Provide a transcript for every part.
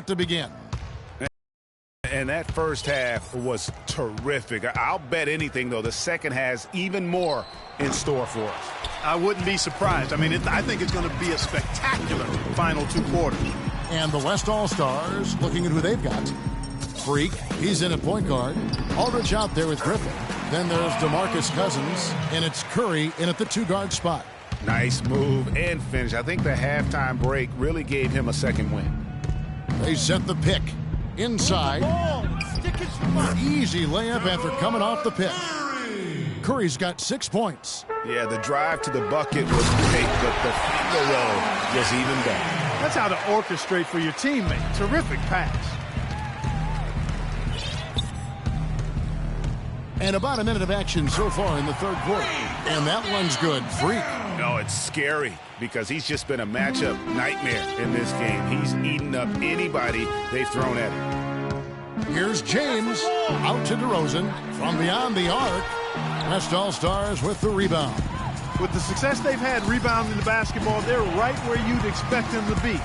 to begin. And that first half was terrific. I'll bet anything, though, the second has even more in store for us. I wouldn't be surprised. I mean, I think it's going to be a spectacular final two quarters. And the West All-Stars looking at who they've got. Freak, he's in at point guard. Aldridge out there with Griffin. Then there's DeMarcus Cousins, and it's Curry in at the two-guard spot. Nice move and finish. I think the halftime break really gave him a second win. They set the pick. Inside. Easy layup after coming off the pick. Curry's got 6 points. Yeah, the drive to the bucket was great, but the finger roll was even better. That's how to orchestrate for your teammate. Terrific pass. And about a minute of action so far in the third quarter. And that one's good. Freak. No, it's scary because he's just been a matchup nightmare in this game. He's eaten up anybody they've thrown at him. Here's James out to DeRozan from beyond the arc. West All-Stars with the rebound. With the success they've had rebounding the basketball, they're right where you'd expect them to be,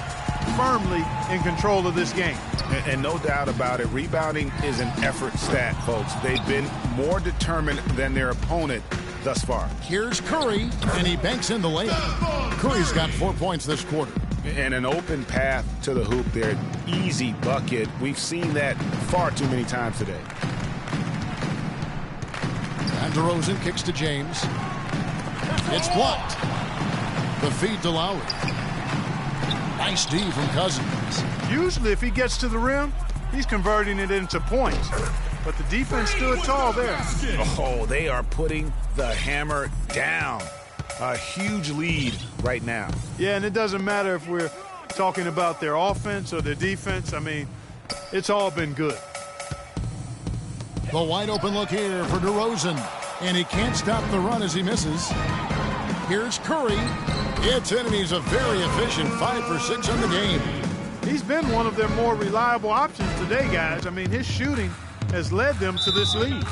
firmly in control of this game. And no doubt about it, rebounding is an effort stat, folks. They've been more determined than their opponent thus far. Here's Curry, and he banks in the layup. Curry's got 4 points this quarter. And an open path to the hoop there. Easy bucket. We've seen that far too many times today. And DeRozan kicks to James. It's blocked. The feed to Lowry. Nice D from Cousins. Usually if he gets to the rim, he's converting it into points. But the defense stood tall there. Oh, they are putting the hammer down. A huge lead right now. Yeah, and it doesn't matter if we're talking about their offense or their defense. I mean, it's all been good. The wide open look here for DeRozan. And he can't stop the run as he misses. Here's Curry. It's in, and he's a very efficient 5 for 6 on the game. He's been one of their more reliable options today, guys. I mean, his shooting has led them to this lead.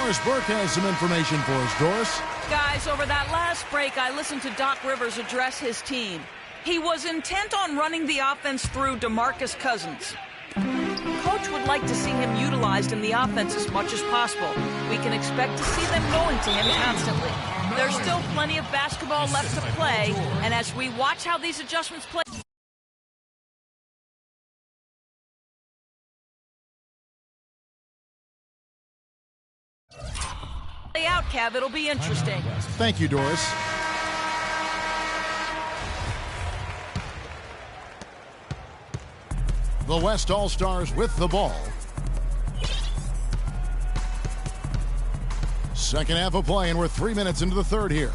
Doris Burke has some information for us. Doris? Guys, over that last break, I listened to Doc Rivers address his team. He was intent on running the offense through DeMarcus Cousins. Coach would like to see him utilized in the offense as much as possible. We can expect to see them going to him constantly. There's still plenty of basketball left to play, and as we watch how these adjustments play out, Kev, it'll be interesting. Thank you, Doris. The West All-Stars with the ball. Second half of play, and we're 3 minutes into the third here.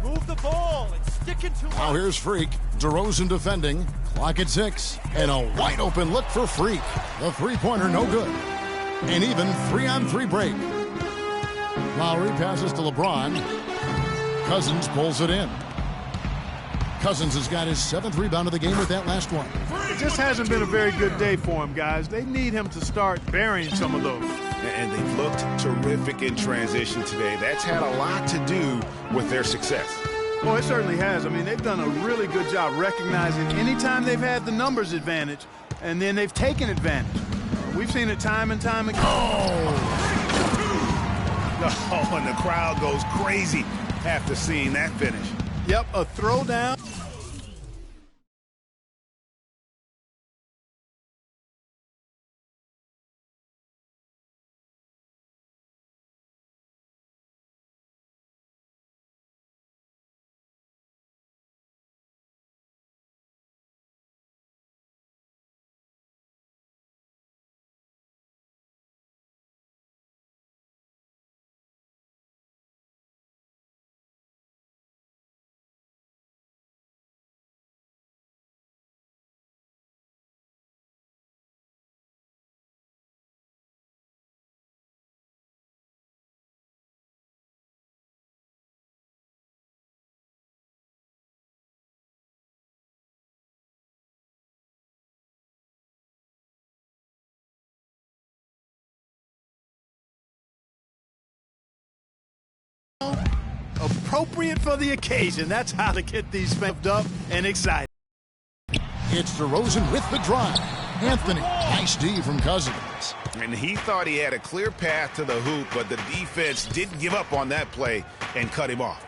Move the ball and stick it to him. Now here's Freak. DeRozan defending. Clock at 6. And a wide open look for Freak. The three-pointer no good. An even 3-on-3 break. Lowry passes to LeBron. Cousins pulls it in. Cousins has got his 7th rebound of the game with that last one. It just hasn't been a very good day for him, guys. They need him to start burying some of those. And they've looked terrific in transition today. That's had a lot to do with their success. Well, it certainly has. I mean, they've done a really good job recognizing anytime they've had the numbers advantage, and then they've taken advantage. We've seen it time and time again. Oh, and the crowd goes crazy after seeing that finish. Yep, a throwdown. Appropriate for the occasion. That's how to get these pumped up and excited. It's DeRozan with the drive. Anthony, nice D from Cousins. And he thought he had a clear path to the hoop, but the defense didn't give up on that play and cut him off.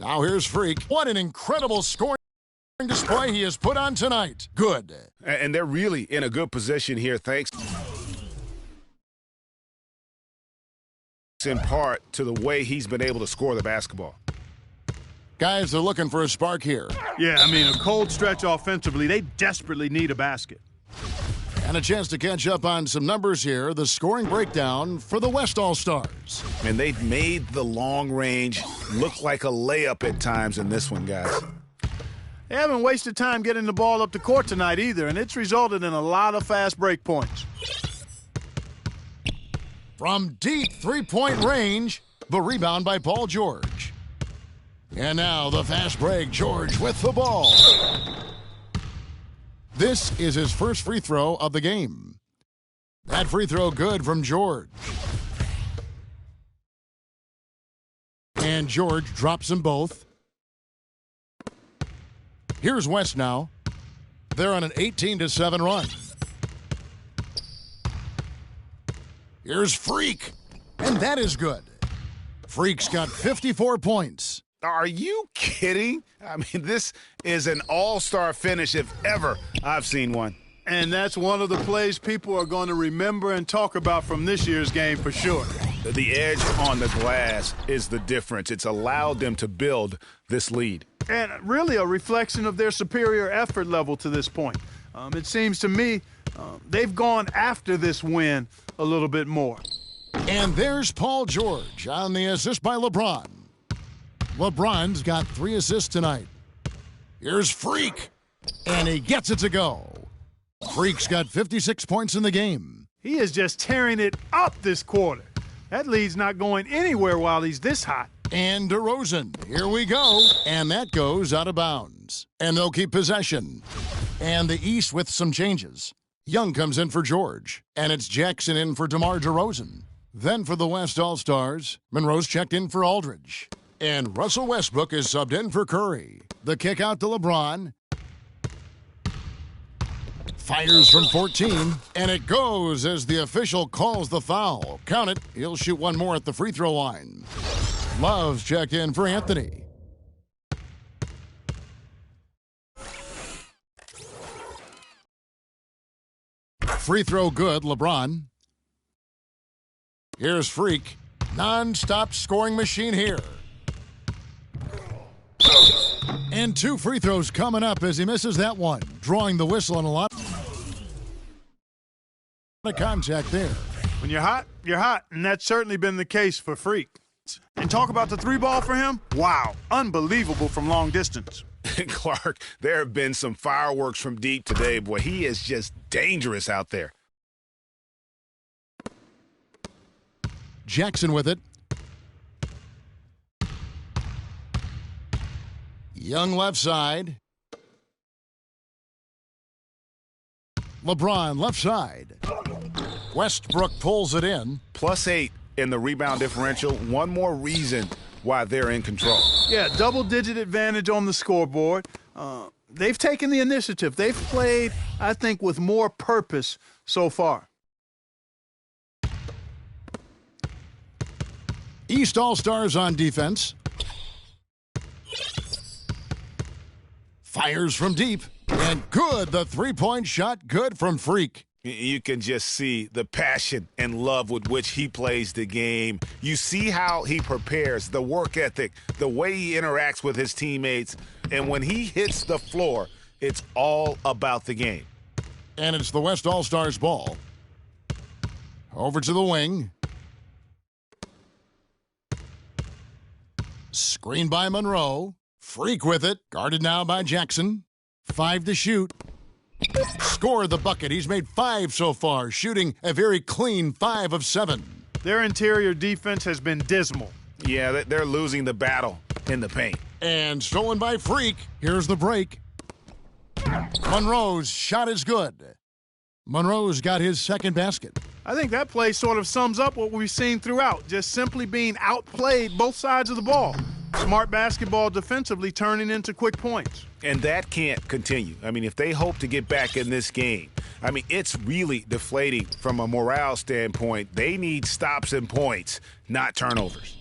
Now here's Freak. What an incredible scoring display he has put on tonight. Good. And they're really in a good position here, thanks in part to the way he's been able to score the basketball. Guys, they're looking for a spark here. Yeah, I mean, a cold stretch offensively. They desperately need a basket. And a chance to catch up on some numbers here. The scoring breakdown for the West All-Stars. And they've made the long range look like a layup at times in this one, guys. They haven't wasted time getting the ball up the court tonight either, and it's resulted in a lot of fast break points. From deep three-point range, the rebound by Paul George. And now the fast break, George with the ball. This is his first free throw of the game. That free throw good from George. And George drops them both. Here's West now. They're on an 18-7 run. Here's Freak. And that is good. Freak's got 54 points. Are you kidding? I mean, this is an all-star finish if ever I've seen one. And that's one of the plays people are going to remember and talk about from this year's game for sure. The edge on the glass is the difference. It's allowed them to build this lead. And really a reflection of their superior effort level to this point. It seems to me they've gone after this win a little bit more. And there's Paul George on the assist by LeBron. LeBron's got 3 assists tonight. Here's Freak, and he gets it to go. Freak's got 56 points in the game. He is just tearing it up this quarter. That lead's not going anywhere while he's this hot. And DeRozan, here we go. And that goes out of bounds. And they'll keep possession. And the East with some changes. Young comes in for George, and it's Jackson in for DeMar DeRozan. Then for the West All-Stars, Monroe's checked in for Aldridge. And Russell Westbrook is subbed in for Curry. The kick out to LeBron. Fires from 14, and it goes as the official calls the foul. Count it. He'll shoot one more at the free throw line. Love's checked in for Anthony. Free throw good, LeBron. Here's Freak. Non-stop scoring machine here. And 2 free throws coming up as he misses that one. Drawing the whistle on a lot of contact there. When you're hot, and that's certainly been the case for Freak. And talk about the 3-ball for him. Wow, unbelievable from long distance. Clark, there have been some fireworks from deep today. Boy, he is just dangerous out there. Jackson with it. Young left side. LeBron left side. Westbrook pulls it in. +8 in the rebound differential. One more reason why they're in control. Yeah, double-digit advantage on the scoreboard. They've taken the initiative. They've played, I think, with more purpose so far. East All-Stars on defense. Fires from deep. And good. The 3-point shot good from Freak. You can just see the passion and love with which he plays the game. You see how he prepares, the work ethic, the way he interacts with his teammates. And when he hits the floor, it's all about the game. And it's the West All-Stars ball. Over to the wing. Screen by Monroe. Freak with it. Guarded now by Jackson. 5 to shoot. Score the bucket. He's made 5 so far, shooting a very clean 5 of 7. Their interior defense has been dismal. Yeah, they're losing the battle in the paint. And stolen by Freak. Here's the break. Monroe's shot is good. Monroe's got his second basket. I think that play sort of sums up what we've seen throughout, just simply being outplayed both sides of the ball. Smart basketball defensively turning into quick points. And that can't continue. I mean, if they hope to get back in this game, I mean, it's really deflating from a morale standpoint. They need stops and points, not turnovers.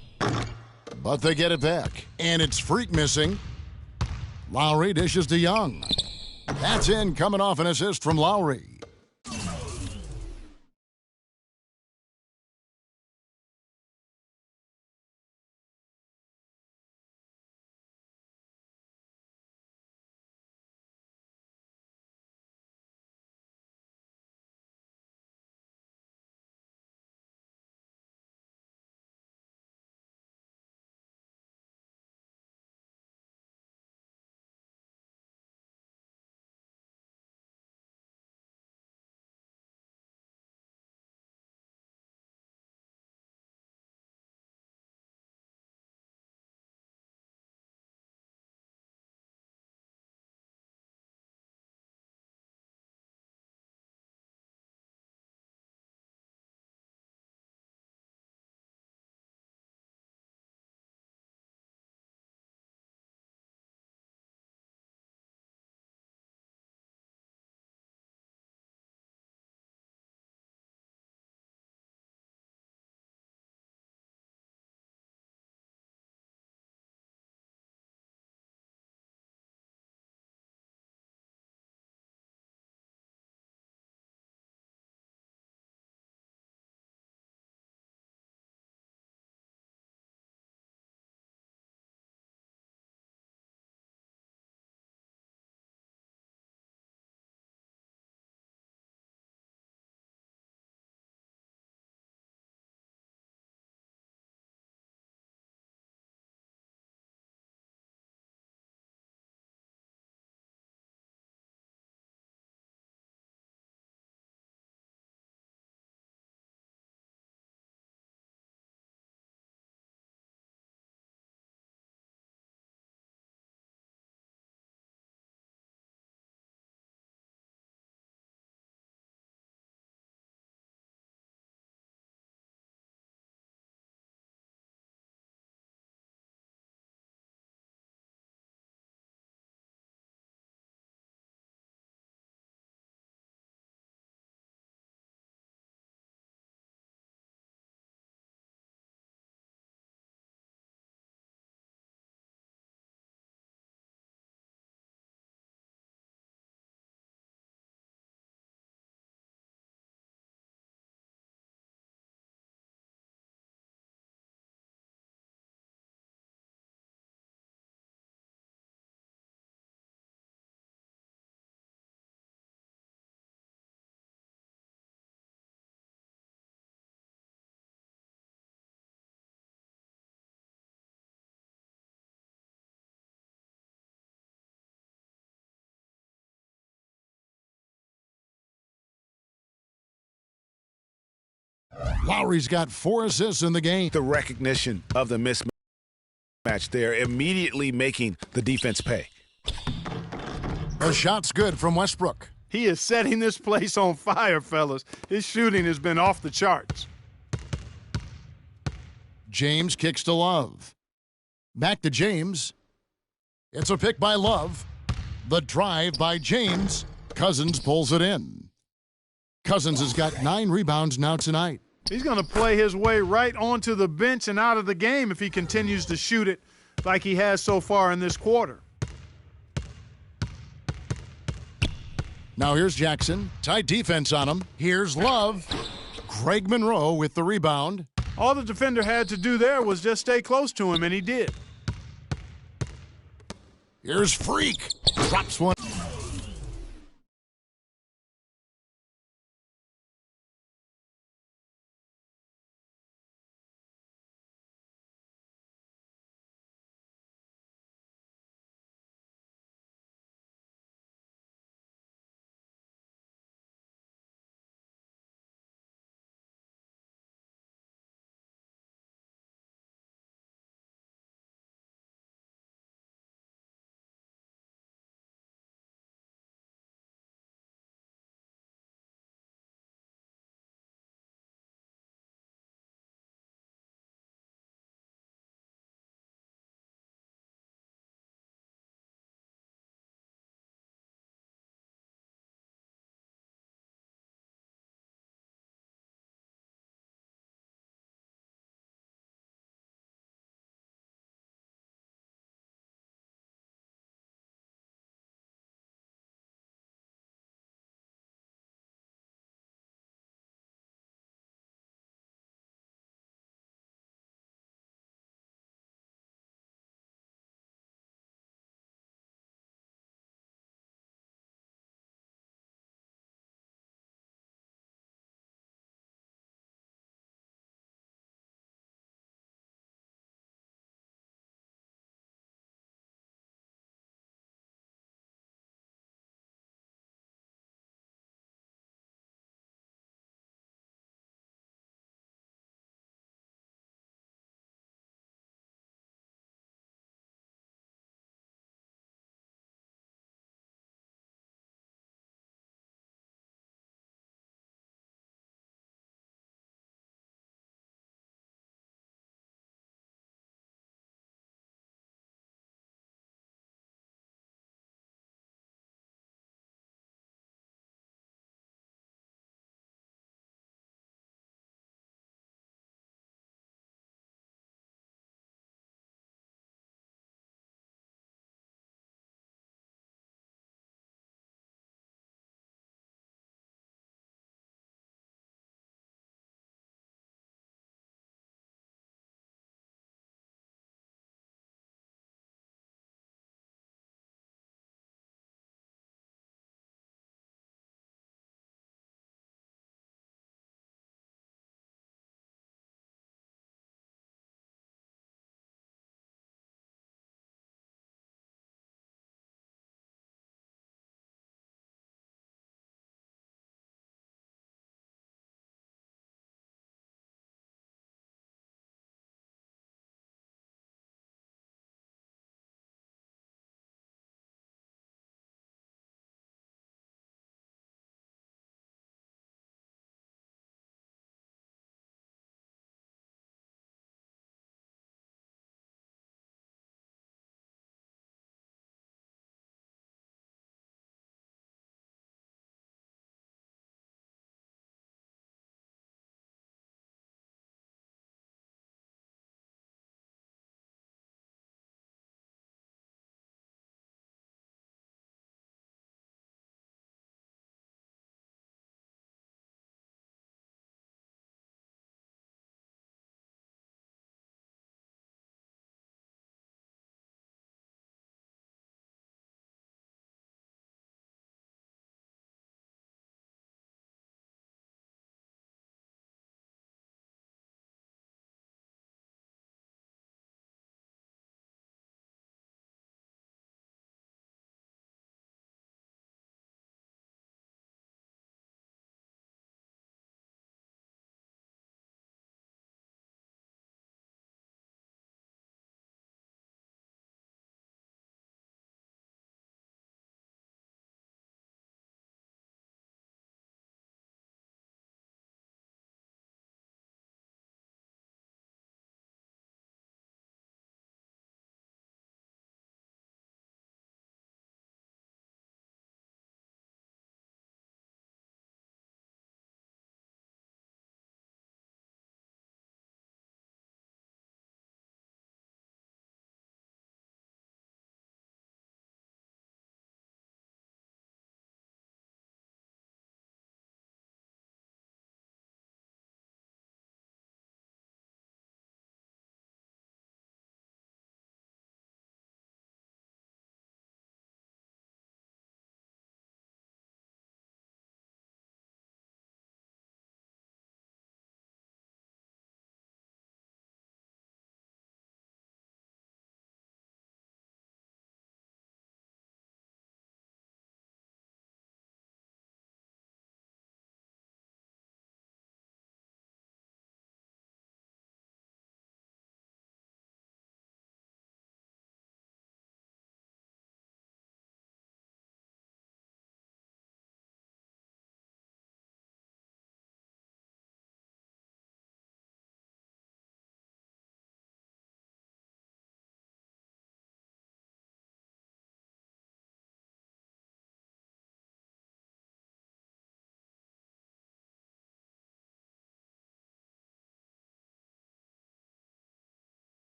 But they get it back. And it's Freak missing. Lowry dishes to Young. That's in, coming off an assist from Lowry. Lowry's got 4 assists in the game. The recognition of the mismatch there, immediately making the defense pay. The shot's good from Westbrook. He is setting this place on fire, fellas. His shooting has been off the charts. James kicks to Love. Back to James. It's a pick by Love. The drive by James. Cousins pulls it in. Cousins has got 9 rebounds now tonight. He's going to play his way right onto the bench and out of the game if he continues to shoot it like he has so far in this quarter. Now here's Jackson. Tight defense on him. Here's Love. Greg Monroe with the rebound. All the defender had to do there was just stay close to him, and he did. Here's Freak. Drops one.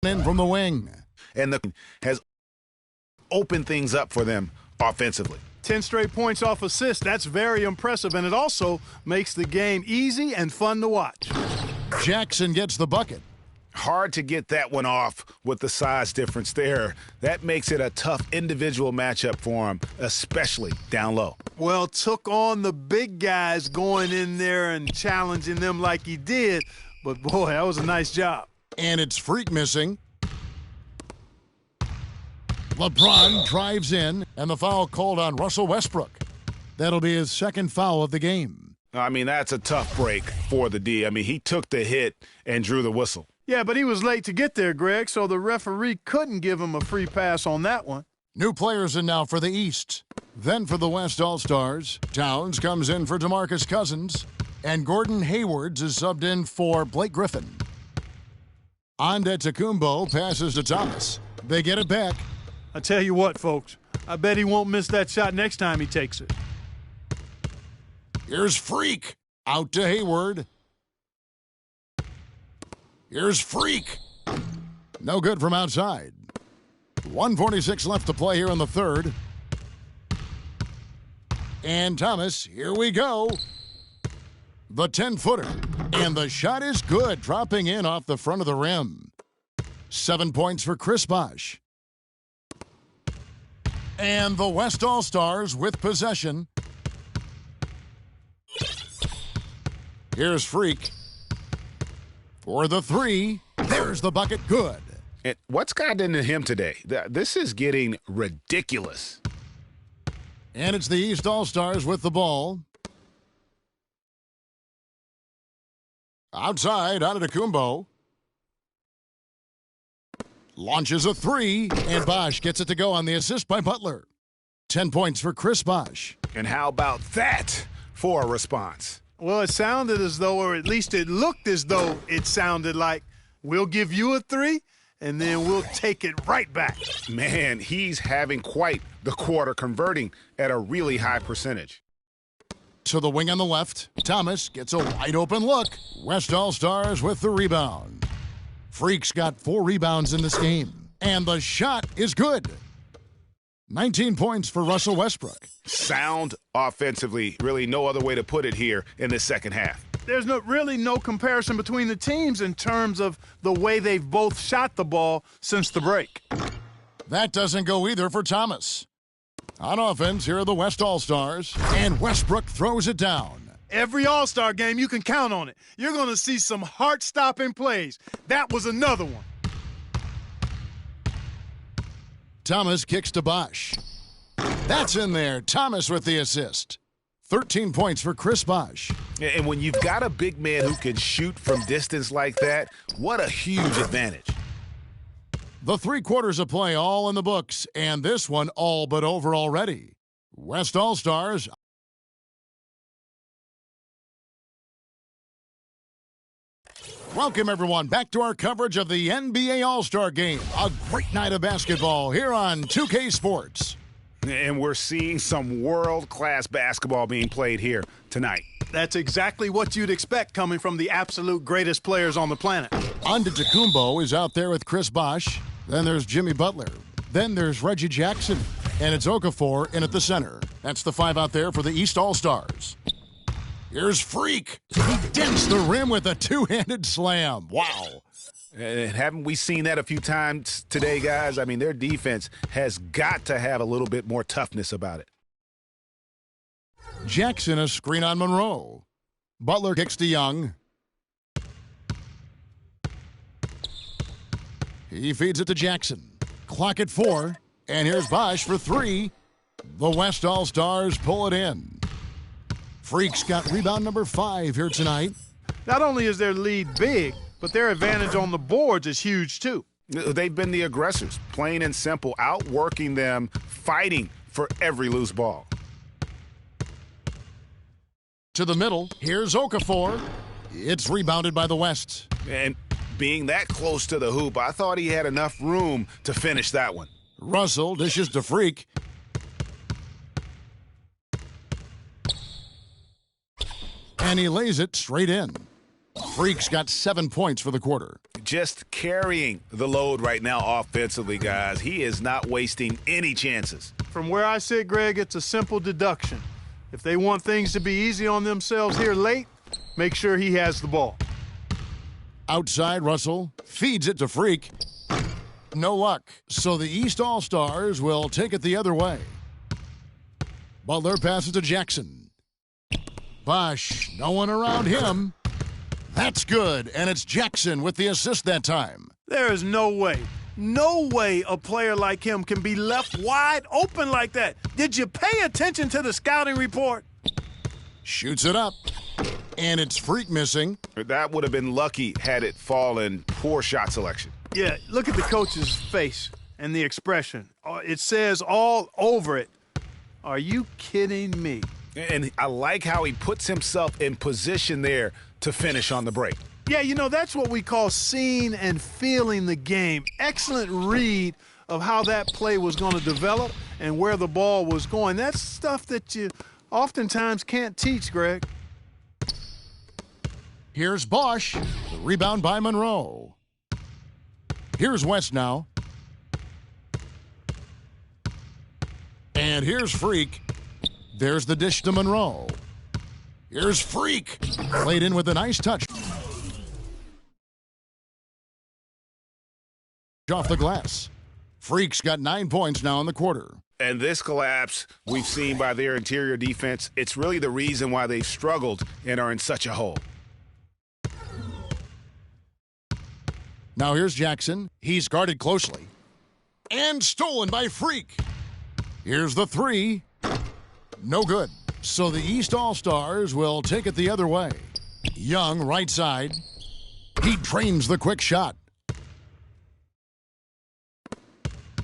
in from the wing. And has opened things up for them offensively. 10 straight points off assists. That's very impressive, and it also makes the game easy and fun to watch. Jackson gets the bucket. Hard to get that one off with the size difference there. That makes it a tough individual matchup for him, especially down low. Well, took on the big guys going in there and challenging them like he did, but boy, that was a nice job. And it's Freak missing. LeBron drives in, and the foul called on Russell Westbrook. That'll be his second foul of the game. I mean, that's a tough break for the D. I mean, he took the hit and drew the whistle. Yeah, but he was late to get there, Greg, so the referee couldn't give him a free pass on that one. New players in now for the East. Then for the West All-Stars, Towns comes in for DeMarcus Cousins, and Gordon Hayward is subbed in for Blake Griffin. Antetokounmpo passes to Thomas. They get it back. I tell you what, folks, I bet he won't miss that shot next time he takes it. Here's Freak. Out to Hayward. Here's Freak. No good from outside. 1:46 left to play here in the third. And Thomas, here we go. The 10-footer. And the shot is good, dropping in off the front of the rim. 7 points for Chris Bosh. And the West All-Stars with possession. Here's Freak. For the three. There's the bucket. Good. And what's gotten into him today? This is getting ridiculous. And it's the East All-Stars with the ball. Outside, Antetokounmpo. Launches a three, and Bosh gets it to go on the assist by Butler. 10 points for Chris Bosh. And how about that for a response? Well, it sounded as though, or at least it looked as though it sounded like, we'll give you a three, and then we'll take it right back. Man, he's having quite the quarter, converting at a really high percentage. To the wing on the left, Thomas gets a wide open look. West All-Stars with the rebound. Freak's got 4 rebounds in this game, and the shot is good. 19 points for Russell Westbrook. Sound offensively, really no other way to put it here in the second half. There's really no comparison between the teams in terms of the way they've both shot the ball since the break. That doesn't go either for Thomas. On offense, here are the West All-Stars, and Westbrook throws it down. Every All-Star game, you can count on it. You're going to see some heart-stopping plays. That was another one. Thomas kicks to Bosh. That's in there. Thomas with the assist. 13 points for Chris Bosh. And when you've got a big man who can shoot from distance like that, what a huge advantage. The 3 quarters of play all in the books, and this one all but over already. West All-Stars. Welcome, everyone, back to our coverage of the NBA All-Star Game. A great night of basketball here on 2K Sports. And we're seeing some world-class basketball being played here tonight. That's exactly what you'd expect coming from the absolute greatest players on the planet. Antetokounmpo is out there with Chris Bosh. Then there's Jimmy Butler. Then there's Reggie Jackson. And it's Okafor in at the center. That's the 5 out there for the East All-Stars. Here's Freak. He dents the rim with a 2-handed slam. Wow. And haven't we seen that a few times today, guys? I mean, their defense has got to have a little bit more toughness about it. Jackson a screen on Monroe. Butler kicks to Young. He feeds it to Jackson. Clock at 4. And here's Bosh for 3. The West All-Stars pull it in. Freak's got rebound number 5 here tonight. Not only is their lead big, but their advantage on the boards is huge too. They've been the aggressors, plain and simple, outworking them, fighting for every loose ball. To the middle, here's Okafor. It's rebounded by the West. And being that close to the hoop, I thought he had enough room to finish that one. Russell dishes to Freak. And he lays it straight in. Freak's got 7 points for the quarter. just carrying the load right now offensively, guys. He is not wasting any chances. From where I sit, Greg, it's a simple deduction. If they want things to be easy on themselves here late, make sure he has the ball. Outside, Russell feeds it to Freak. No luck. So the East All-Stars will take it the other way. Butler passes to Jackson. Bosch, no one around him. That's good, and it's Jackson with the assist that time. There is no way a player like him can be left wide open like that. Did you pay attention to the scouting report? Shoots it up, and it's Freak missing. That would have been lucky had it fallen. Poor shot selection. Yeah, look at the coach's face and the expression. It says all over it, "Are you kidding me?" And I like how he puts himself in position there to finish on the break. Yeah, you know, that's what we call seeing and feeling the game. Excellent read of how that play was going to develop and where the ball was going. That's stuff that you oftentimes can't teach, Greg. Here's Bosch. The rebound by Monroe. Here's West now. And here's Freak. There's the dish to Monroe. Here's Freak. Played in with a nice touch. Off the glass. Freak's got 9 points now in the quarter. And this collapse we've seen by their interior defense, it's really the reason why they've struggled and are in such a hole. Now here's Jackson. He's guarded closely. And stolen by Freak. Here's the three. No good. So the East All-Stars will take it the other way. Young, right side. He drains the quick shot.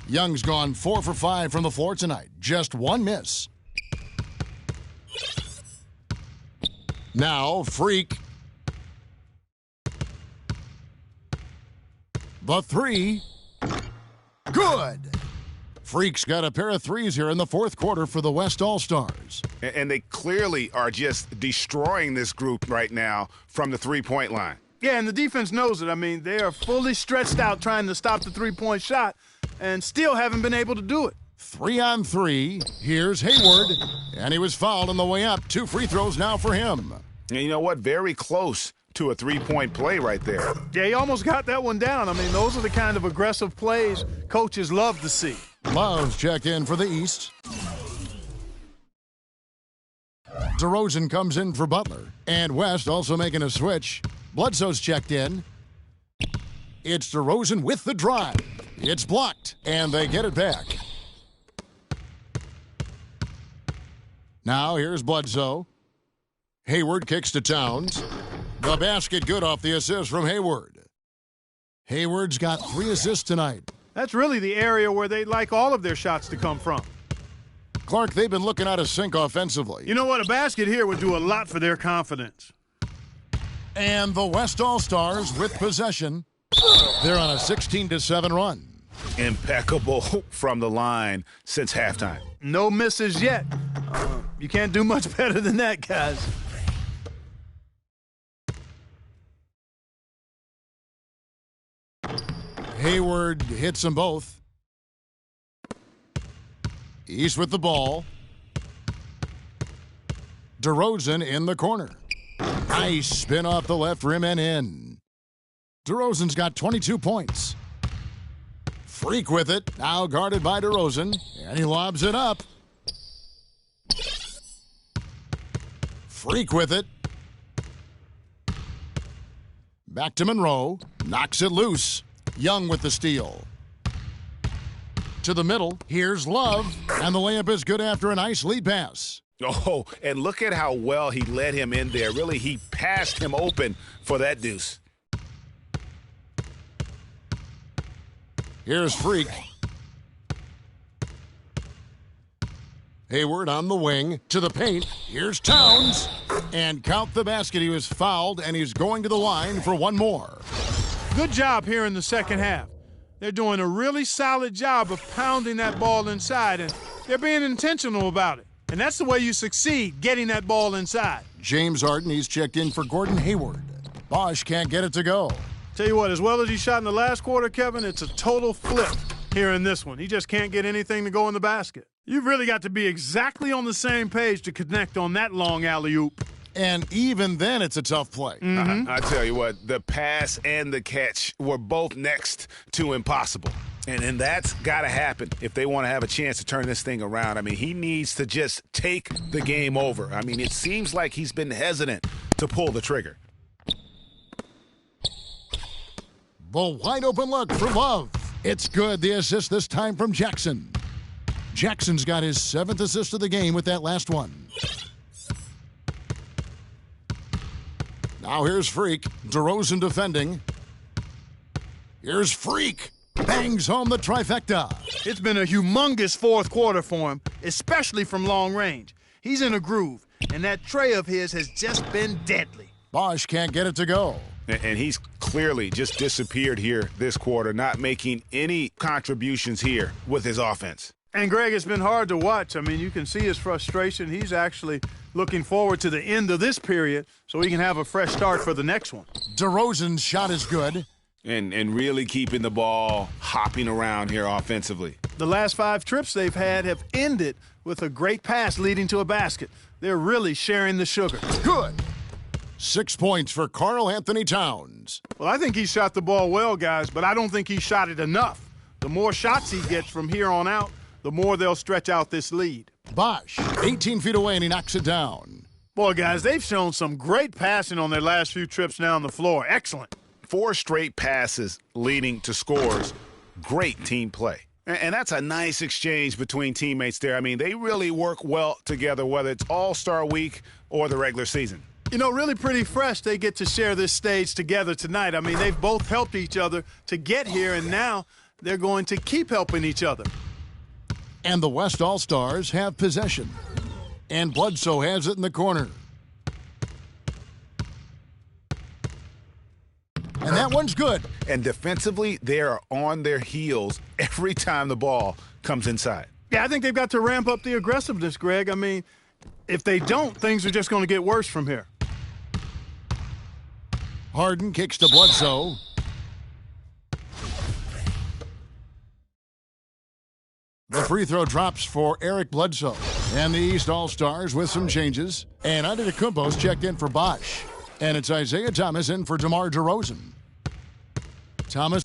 Young's gone 4 for 5 from the floor tonight. Just one miss. Now, Freak. The three. Good. Freak's got a pair of threes here in the fourth quarter for the West All-Stars. And they clearly are just destroying this group right now from the three-point line. Yeah, and the defense knows it. I mean, they are fully stretched out trying to stop the three-point shot and still haven't been able to do it. 3-on-3. Here's Hayward. And he was fouled on the way up. 2 free throws now for him. And you know what? Very close to a three-point play right there. Yeah, he almost got that one down. I mean, those are the kind of aggressive plays coaches love to see. Love's checked in for the East. DeRozan comes in for Butler. And West also making a switch. Bledsoe's checked in. It's DeRozan with the drive. It's blocked, and they get it back. Now here's Bledsoe. Hayward kicks to Towns. The basket good off the assist from Hayward. Hayward's got 3 assists tonight. That's really the area where they'd like all of their shots to come from. Clark, they've been looking out of sync offensively. You know what? A basket here would do a lot for their confidence. And the West All-Stars with possession. They're on a 16-7 run. Impeccable from the line since halftime. No misses yet. You can't do much better than that, guys. Hayward hits them both. East with the ball. DeRozan in the corner. Nice spin off the left rim and in. DeRozan's got 22 points. Freak with it. Now guarded by DeRozan. And he lobs it up. Freak with it. Back to Monroe. Knocks it loose. Young with the steal. To the middle. Here's Love. And the layup is good after a nice lead pass. Oh, and look at how well he led him in there. Really, he passed him open for that deuce. Here's Freak. Hayward on the wing to the paint. Here's Towns. And count the basket. He was fouled, and he's going to the line for one more. Good job here in the second half. They're doing a really solid job of pounding that ball inside, and they're being intentional about it. And that's the way you succeed, getting that ball inside. James Harden, he's checked in for Gordon Hayward. Bosch can't get it to go. Tell you what, as well as he shot in the last quarter, Kevin, it's a total flip here in this one. He just can't get anything to go in the basket. You've really got to be exactly on the same page to connect on that long alley-oop. And even then, it's a tough play. I tell you what, the pass and the catch were both next to impossible. And that's got to happen if they want to have a chance to turn this thing around. I mean, he needs to just take the game over. I mean, it seems like he's been hesitant to pull the trigger. The wide open look for Love. It's good. The assist this time from Jackson. Jackson's got his 7th assist of the game with that last one. Now here's Freak. DeRozan defending. Here's Freak. Bangs home the trifecta. It's been a humongous fourth quarter for him, especially from long range. He's in a groove, and that tray of his has just been deadly. Bosch can't get it to go. And he's clearly just disappeared here this quarter, not making any contributions here with his offense. And, Greg, it's been hard to watch. I mean, you can see his frustration. He's actually looking forward to the end of this period so he can have a fresh start for the next one. DeRozan's shot is good. And really keeping the ball hopping around here offensively. The last 5 trips they've had have ended with a great pass leading to a basket. They're really sharing the sugar. Good. 6 points for Karl Anthony Towns. Well, I think he shot the ball well, guys, but I don't think he shot it enough. The more shots he gets from here on out, the more they'll stretch out this lead. Bosch, 18 feet away, and he knocks it down. Boy, guys, they've shown some great passing on their last few trips down the floor. Excellent. 4 straight passes leading to scores. Great team play. And that's a nice exchange between teammates there. I mean, they really work well together, whether it's All-Star Week or the regular season. You know, really pretty fresh they get to share this stage together tonight. I mean, they've both helped each other to get here, and now they're going to keep helping each other. And the West All-Stars have possession. And Bledsoe has it in the corner. And that one's good. And defensively, they are on their heels every time the ball comes inside. Yeah, I think they've got to ramp up the aggressiveness, Greg. I mean, if they don't, things are just going to get worse from here. Harden kicks to Bledsoe. The free throw drops for Eric Bledsoe. And the East All-Stars with some changes. And Antetokounmpo's checked in for Bosch. And it's Isaiah Thomas in for DeMar DeRozan. Thomas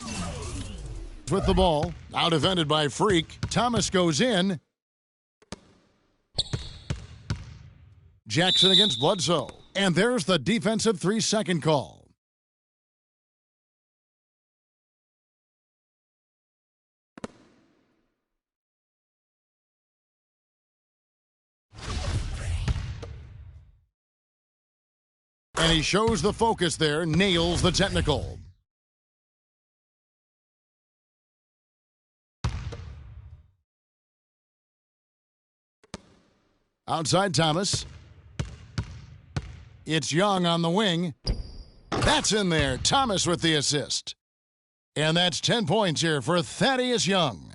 with the ball. Now defended by Freak. Thomas goes in. Jackson against Bledsoe. And there's the defensive 3-second call. And he shows the focus there, nails the technical. Outside Thomas. It's Young on the wing. That's in there. Thomas with the assist. And that's 10 points here for Thaddeus Young.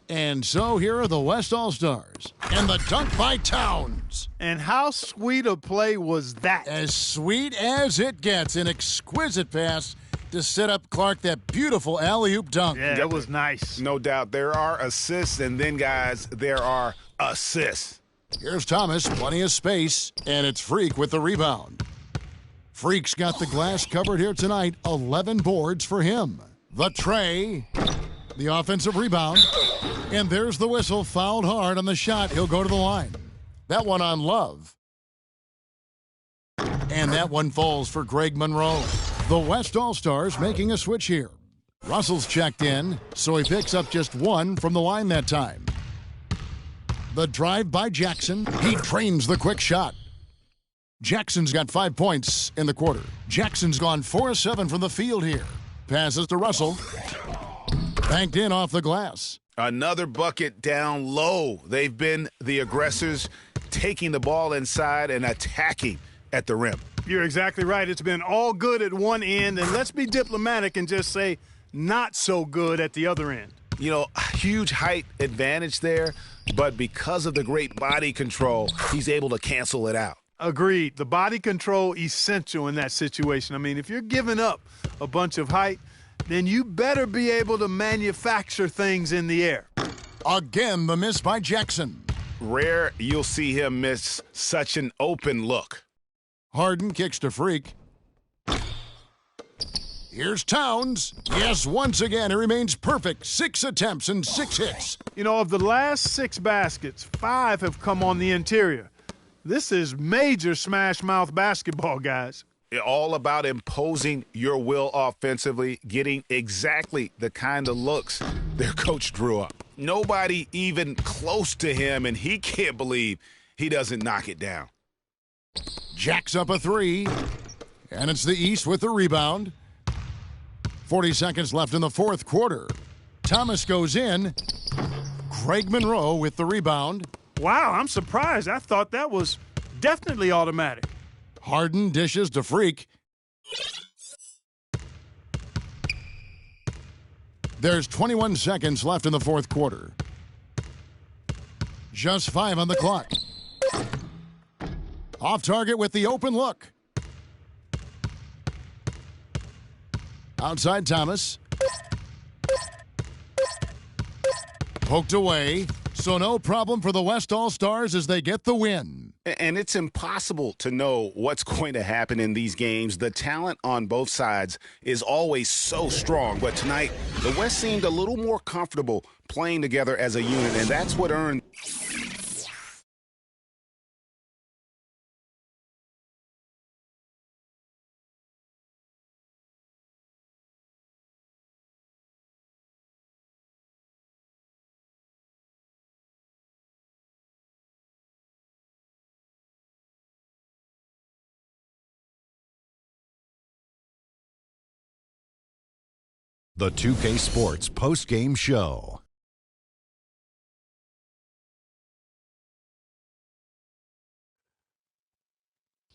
And so here are the West All-Stars. And the dunk by Towns. And how sweet a play was that? As sweet as it gets. An exquisite pass to set up Clark that beautiful alley-oop dunk. Yeah, that was nice. No doubt. There are assists, and then, guys, there are assists. Here's Thomas, plenty of space, and it's Freak with the rebound. Freak's got the glass covered here tonight. 11 boards for him. The tray, the offensive rebound, and there's the whistle. Fouled hard on the shot. He'll go to the line. That one on Love. And that one falls for Greg Monroe. The West All-Stars making a switch here. Russell's checked in, so he picks up just 1 from the line that time. The drive by Jackson. He trains the quick shot. Jackson's got 5 points in the quarter. Jackson's gone 4-7 from the field here. Passes to Russell. Banked in off the glass. Another bucket down low. They've been the aggressors, taking the ball inside and attacking at the rim. You're exactly right. It's been all good at one end, and let's be diplomatic and just say not so good at the other end. You know, huge height advantage there, but because of the great body control, he's able to cancel it out. Agreed. The body control essential in that situation. I mean, if you're giving up a bunch of height, then you better be able to manufacture things in the air. Again, the miss by Jackson. Rare you'll see him miss such an open look. Harden kicks to Freak. Here's Towns. Yes, once again, he remains perfect. 6 attempts and 6 hits. You know, of the last 6 baskets, 5 have come on the interior. This is major smash mouth basketball, guys. All about imposing your will offensively, getting exactly the kind of looks their coach drew up. Nobody even close to him, and he can't believe he doesn't knock it down. Jacks up a 3, and it's the East with the rebound. 40 seconds left in the fourth quarter. Thomas goes in. Greg Monroe with the rebound. Wow, I'm surprised. I thought that was definitely automatic. Harden dishes to Freak. There's 21 seconds left in the fourth quarter. Just 5 on the clock. Off target with the open look. Outside Thomas. Poked away. So no problem for the West All-Stars as they get the win. And it's impossible to know what's going to happen in these games. The talent on both sides is always so strong. But tonight, the West seemed a little more comfortable playing together as a unit, and that's what earned. The 2K Sports post-game show.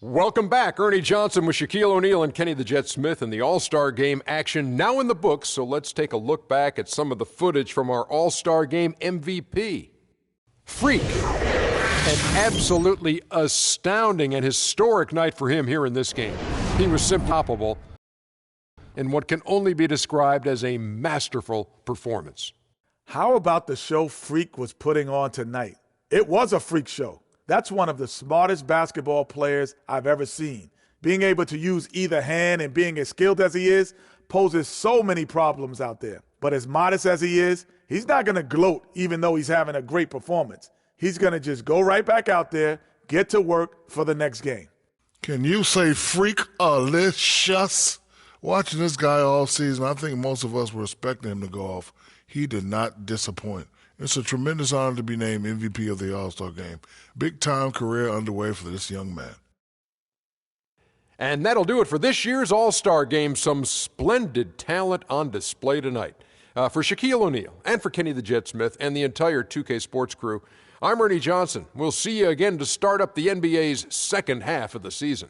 Welcome back. Ernie Johnson with Shaquille O'Neal and Kenny the Jet Smith in the All-Star Game action now in the books. So let's take a look back at some of the footage from our All-Star Game MVP. Freak. An absolutely astounding and historic night for him here in this game. He was simply unstoppable in what can only be described as a masterful performance. How about the show Freak was putting on tonight? It was a freak show. That's one of the smartest basketball players I've ever seen. Being able to use either hand and being as skilled as he is poses so many problems out there. But as modest as he is, he's not going to gloat even though he's having a great performance. He's going to just go right back out there, get to work for the next game. Can you say freak-alicious? Watching this guy all season, I think most of us were expecting him to go off. He did not disappoint. It's a tremendous honor to be named MVP of the All-Star Game. Big-time career underway for this young man. And that'll do it for this year's All-Star Game. Some splendid talent on display tonight. For Shaquille O'Neal and for Kenny the Jet Smith and the entire 2K Sports crew, I'm Ernie Johnson. We'll see you again to start up the NBA's second half of the season.